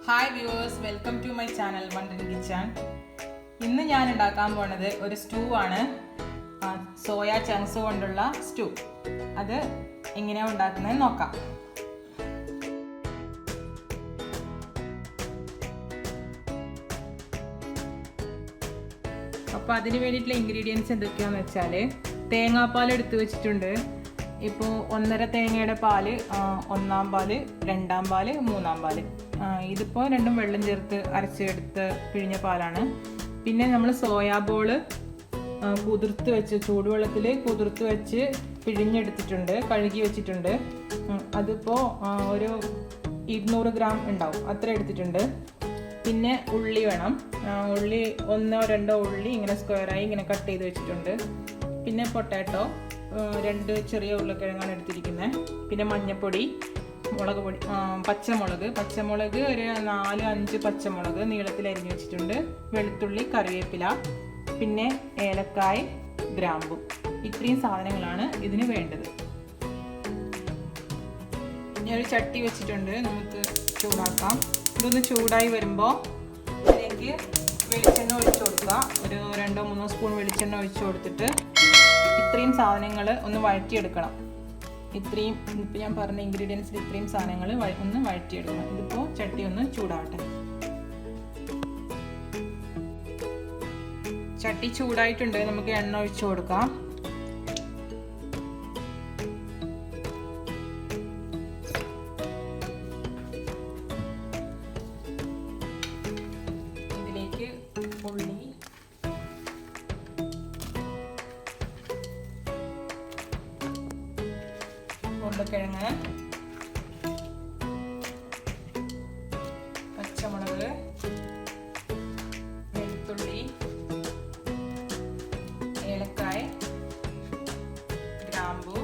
Hi viewers, welcome to my channel Wonder kitchen. ഇന്ന് ഞാൻ ഉണ്ടാക്കാൻ പോണത് ഒരു സ്റ്റൂ ആണ്. സോയ ചങ്ക്സ് കൊണ്ടുള്ള സ്റ്റൂ. അത് എങ്ങനെയാണ് ഉണ്ടാക്കുന്നത് നോക്കാം. അപ്പോൾ അതിന് വേണ്ടിയിട്ടുള്ള ഇൻഗ്രീഡിയൻസ് എന്തൊക്കെയാണെന്ന് വെച്ചാൽ, തേങ്ങാപ്പാൽ എടുത്ത് വെച്ചിട്ടുണ്ട്. ഇപ്പോൾ 1.5 തേങ്ങയുടെ പാല്, 1-ാം പാല്, 2-ാം പാല്, 3-ാം പാല്. ഇതിപ്പോൾ രണ്ടും വെള്ളം ചേർത്ത് അരച്ചെടുത്ത് പിഴിഞ്ഞ പാലാണ്. പിന്നെ നമ്മൾ സോയാ ബോള് കുതിർത്ത് വെച്ച് ചൂടുവെള്ളത്തിൽ കുതിർത്ത് വെച്ച് പിഴിഞ്ഞെടുത്തിട്ടുണ്ട്, കഴുകി വെച്ചിട്ടുണ്ട്. അതിപ്പോൾ ഒരു 200 ഗ്രാം ഉണ്ടാവും, അത്ര എടുത്തിട്ടുണ്ട്. പിന്നെ ഉള്ളി വേണം. ഉള്ളി 1-2 ഉള്ളി ഇങ്ങനെ സ്ക്വയറായി ഇങ്ങനെ കട്ട് ചെയ്ത് വെച്ചിട്ടുണ്ട്. പിന്നെ പൊട്ടാറ്റോ 2 ചെറിയ ഉരുളക്കിഴങ്ങാണ് എടുത്തിരിക്കുന്നത്. പിന്നെ മഞ്ഞൾപ്പൊടി, മുളക് പൊടി, പച്ചമുളക് ഒരു 4-5 പച്ചമുളക് നീളത്തിൽ അരിഞ്ഞ് വെച്ചിട്ടുണ്ട്. വെളുത്തുള്ളി, കറിവേപ്പില, പിന്നെ ഏലക്കായ്, ഗ്രാമ്പു. ഇത്രയും സാധനങ്ങളാണ് ഇതിന് വേണ്ടത്. ഞാനൊരു ചട്ടി വെച്ചിട്ടുണ്ട്, നമുക്ക് ചൂടാക്കാം. ഇതൊന്ന് ചൂടായി വരുമ്പോൾ അതിലേക്ക് വെളിച്ചെണ്ണ ഒഴിച്ചു കൊടുക്കുക. ഒരു 2-3 സ്പൂൺ വെളിച്ചെണ്ണ ഒഴിച്ചു കൊടുത്തിട്ട് ഇത്രയും സാധനങ്ങൾ ഒന്ന് വഴറ്റിയെടുക്കണം. ഇത്രയും ഇപ്പോൾ ഞാൻ പറഞ്ഞ ഇൻഗ്രീഡിയൻസിൽ ഇത്രയും സാധനങ്ങൾ ഒന്ന് വഴറ്റിയെടുക്കണം. ഇതിപ്പോൾ ചട്ടി ഒന്ന് ചൂടാവട്ടെ. ചട്ടി ചൂടായിട്ടുണ്ട്, നമുക്ക് എണ്ണ ഒഴിച്ചു കൊടുക്കാം. ഇതിലേക്ക് ഉള്ളി, ഉരുളക്കിഴങ്ങ്, പച്ചമുളക്, വെളുത്തുള്ളി, ഏലക്കായ്, ഗ്രാമ്പു,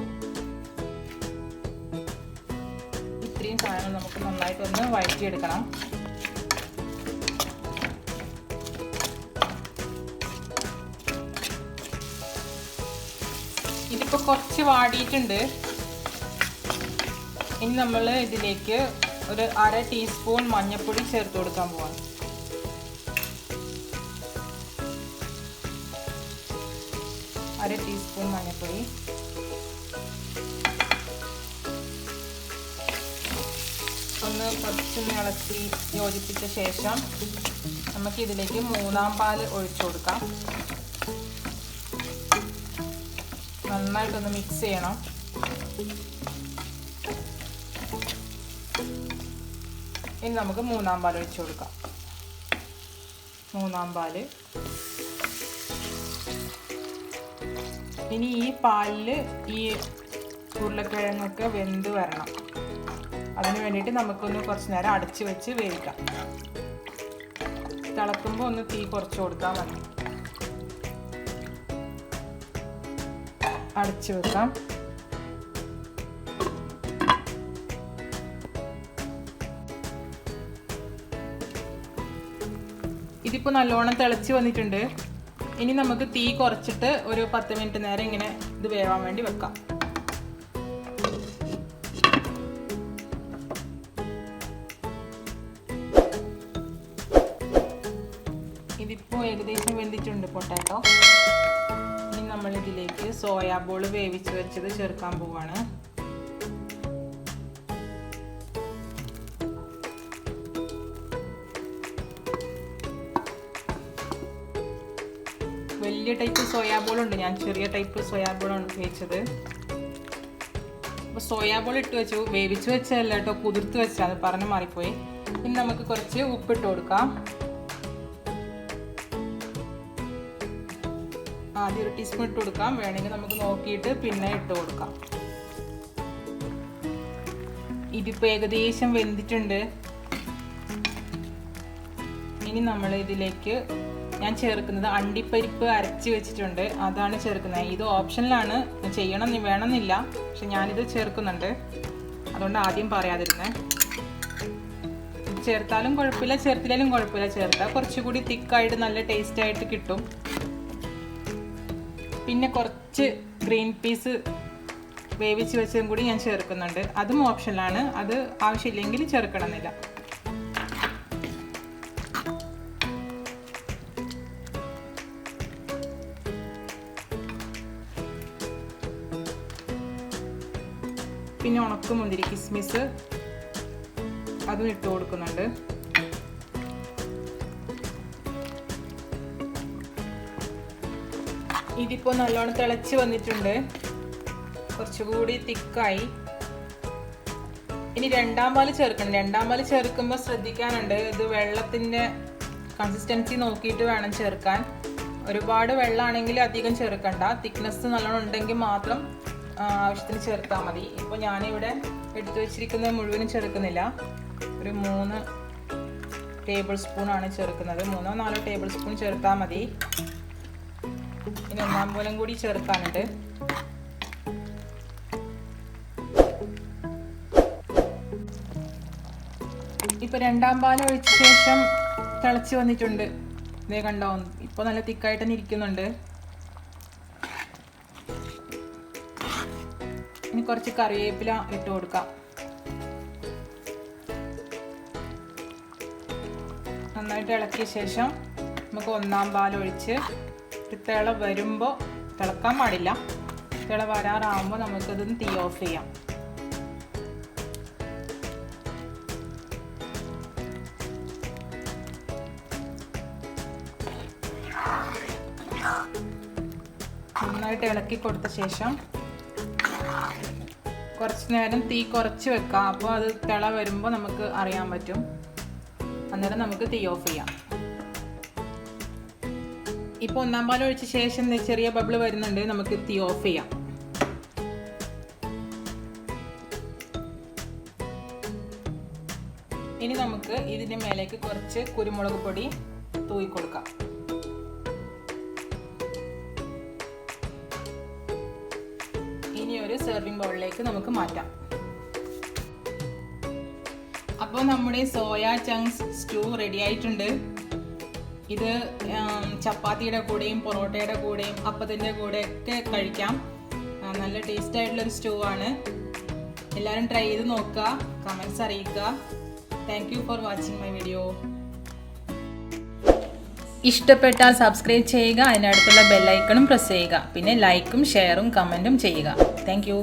ഇത്രയും സാധനങ്ങൾ നമുക്ക് നന്നായിട്ടൊന്ന് വഴറ്റിയെടുക്കണം. ഇതിപ്പോൾ കുറച്ച് വാടിയിട്ടുണ്ട്. ഇനി നമ്മൾ ഇതിലേക്ക് ഒരു 1/2 ടീസ്പൂൺ മഞ്ഞൾപ്പൊടി ചേർത്ത് കൊടുക്കാൻ പോവാണ്. അര ടീസ്പൂൺ മഞ്ഞൾപ്പൊടി. ഒന്ന് കുറച്ചൊന്ന് ഇളക്കി യോജിപ്പിച്ച ശേഷം നമുക്ക് ഇതിലേക്ക് 3-ാം പാൽ ഒഴിച്ചു കൊടുക്കാം. നന്നായിട്ടൊന്ന് മിക്സ് ചെയ്യണം. ഇനി നമുക്ക് 3-ാം പാൽ ഒഴിച്ചു കൊടുക്കാം. 3-ാം പാല്. ഇനി ഈ പാലിൽ ഈ ഉരുളക്കിഴങ്ങൊക്കെ വെന്ത് വരണം. അതിന് വേണ്ടിയിട്ട് നമുക്കൊന്ന് കുറച്ച് നേരം അടച്ചു വെച്ച് വേവിക്കാം. തിളക്കുമ്പോൾ ഒന്ന് തീ കുറച്ച് കൊടുത്താൽ മതി. അടച്ചു വെക്കാം. ഇതിപ്പോൾ നല്ലോണം തിളച്ച് വന്നിട്ടുണ്ട്. ഇനി നമുക്ക് തീ കുറച്ചിട്ട് ഒരു 10 മിനിറ്റ് നേരം ഇങ്ങനെ ഇത് വേവാൻ വേണ്ടി വെക്കാം. ഇതിപ്പോൾ ഏകദേശം വെന്തിട്ടുണ്ട് പൊട്ടാറ്റോ. ഇനി നമ്മൾ ഇതിലേക്ക് സോയാ ബോൾ വേവിച്ച് വെച്ചത് ചേർക്കാൻ പോവാണ്. വലിയ ടൈപ്പ് സോയാബോൾ ഉണ്ട്, ഞാൻ ചെറിയ ടൈപ്പ് സോയാബോളാണ് ഉപയോഗിച്ചത്. അപ്പോൾ സോയാബോൾ ഇട്ട് വെച്ചു, വേവിച്ച് വെച്ചതല്ല കേട്ടോ, കുതിർത്ത് വെച്ചാൽ, അത് പറഞ്ഞ് മാറിപ്പോയി. ഇനി നമുക്ക് കുറച്ച് ഉപ്പിട്ട് കൊടുക്കാം. ആദ്യം 1 ടീസ്പൂൺ ഇട്ട് കൊടുക്കാം, വേണമെങ്കിൽ നമുക്ക് നോക്കിയിട്ട് പിന്നെ ഇട്ട് കൊടുക്കാം. ഇതിപ്പോൾ ഏകദേശം വെന്തിട്ടുണ്ട്. ഇനി നമ്മൾ ഇതിലേക്ക് ഞാൻ ചേർക്കുന്നത് അണ്ടിപ്പരിപ്പ് അരച്ച് വെച്ചിട്ടുണ്ട്, അതാണ് ചേർക്കുന്നത്. ഇത് ഓപ്ഷനിലാണ്, ചെയ്യണം വേണമെന്നില്ല, പക്ഷെ ഞാനിത് ചേർക്കുന്നുണ്ട്, അതുകൊണ്ട് ആദ്യം പറയാതിരുന്നത്. ഇത് ചേർത്താലും കുഴപ്പമില്ല, ചേർത്തില്ലെങ്കിലും കുഴപ്പമില്ല. ചേർത്താൽ കുറച്ചുകൂടി തിക്കായിട്ട് നല്ല ടേസ്റ്റായിട്ട് കിട്ടും. പിന്നെ കുറച്ച് ഗ്രീൻ പീസ് വേവിച്ച് വെച്ചതും കൂടി ഞാൻ ചേർക്കുന്നുണ്ട്. അതും ഓപ്ഷനിലാണ്, അത് ആവശ്യമില്ലെങ്കിൽ ചേർക്കണമെന്നില്ല. പിന്നെ ഉണക്കമുന്തിരി കിസ്മിസ് അതും ഇട്ട് കൊടുക്കുന്നുണ്ട്. ഇതിപ്പോൾ നല്ലോണം തിളച്ച് വന്നിട്ടുണ്ട്, കുറച്ചുകൂടി തിക്കായി. ഇനി രണ്ടാം പാല് ചേർക്കണം. രണ്ടാം പാല് ചേർക്കുമ്പോൾ ശ്രദ്ധിക്കാനുണ്ട്, ഇത് വെള്ളത്തിൻ്റെ കൺസിസ്റ്റൻസി നോക്കിയിട്ട് വേണം ചേർക്കാൻ. ഒരുപാട് വെള്ളമാണെങ്കിൽ അധികം ചേർക്കണ്ട, തിക്നെസ് നല്ലോണം ഉണ്ടെങ്കിൽ മാത്രം ആവശ്യത്തിന് ചേർത്താൽ മതി. ഇപ്പോൾ ഞാനിവിടെ എടുത്തു വെച്ചിരിക്കുന്നത് മുഴുവനും ചേർക്കുന്നില്ല, ഒരു 3 ടേബിൾ സ്പൂണാണ് ചേർക്കുന്നത്. 3-4 ടേബിൾ സ്പൂൺ ചേർത്താൽ മതി. ഇനി 1 പാലും കൂടി ചേർക്കാനുണ്ട്. ഇപ്പോൾ 2 പാൽ ഒഴിച്ച ശേഷം തിളച്ച് വന്നിട്ടുണ്ട്. ഇതേ കണ്ടോ, ഇപ്പോൾ നല്ല തിക്കായിട്ട് തന്നെ ഇരിക്കുന്നുണ്ട്. ഇനി കുറച്ച് കറിവേപ്പില ഇട്ട് കൊടുക്കാം. നന്നായിട്ട് ഇളക്കിയ ശേഷം നമുക്ക് 1 പാൽ ഒഴിച്ച് തിള വരുമ്പോൾ, തിളക്കാൻ പാടില്ല, തിള വരാറാകുമ്പോൾ നമുക്കതൊന്ന് തീ ഓഫ് ചെയ്യാം. നന്നായിട്ട് ഇളക്കി കൊടുത്ത ശേഷം കുറച്ച് നേരം തീ കുറച്ച് വെക്കാം. അപ്പോൾ അത് തിള വരുമ്പോൾ നമുക്ക് അറിയാൻ പറ്റും. അന്നേരം നമുക്ക് തീ ഓഫ് ചെയ്യാം. ഇപ്പോൾ 1 പാൽ ഒഴിച്ച ശേഷം ചെറിയ ബബിൾ വരുന്നുണ്ട്, നമുക്ക് തീ ഓഫ് ചെയ്യാം. ഇനി നമുക്ക് ഇതിൻ്റെ മേലേക്ക് കുറച്ച് കുരുമുളക് പൊടി തൂവി കൊടുക്കാം. ഇനി ഒരു സെർവിങ് ബൗളിലേക്ക് നമുക്ക് മാറ്റാം. അപ്പോൾ നമ്മുടെ സോയ ചങ്ക്സ് സ്റ്റൂ റെഡി ആയിട്ടുണ്ട്. ഇത് ചപ്പാത്തിയുടെ കൂടെയും പൊറോട്ടയുടെ കൂടെയും അപ്പത്തിൻ്റെ കൂടെയൊക്കെ കഴിക്കാം. നല്ല ടേസ്റ്റ് ആയിട്ടുള്ളൊരു സ്റ്റൂ ആണ്. എല്ലാവരും ട്രൈ ചെയ്ത് നോക്കുക, കമൻറ്റ്സ് അറിയിക്കുക. Thank you for watching my video. ഇഷ്ടപ്പെട്ടാൽ സബ്സ്ക്രൈബ് ചെയ്യുക, അതിനടുത്തുള്ള ബെല്ലൈക്കണും പ്രസ് ചെയ്യുക. പിന്നെ ലൈക്കും ഷെയറും കമൻറ്റും ചെയ്യുക. Thank you.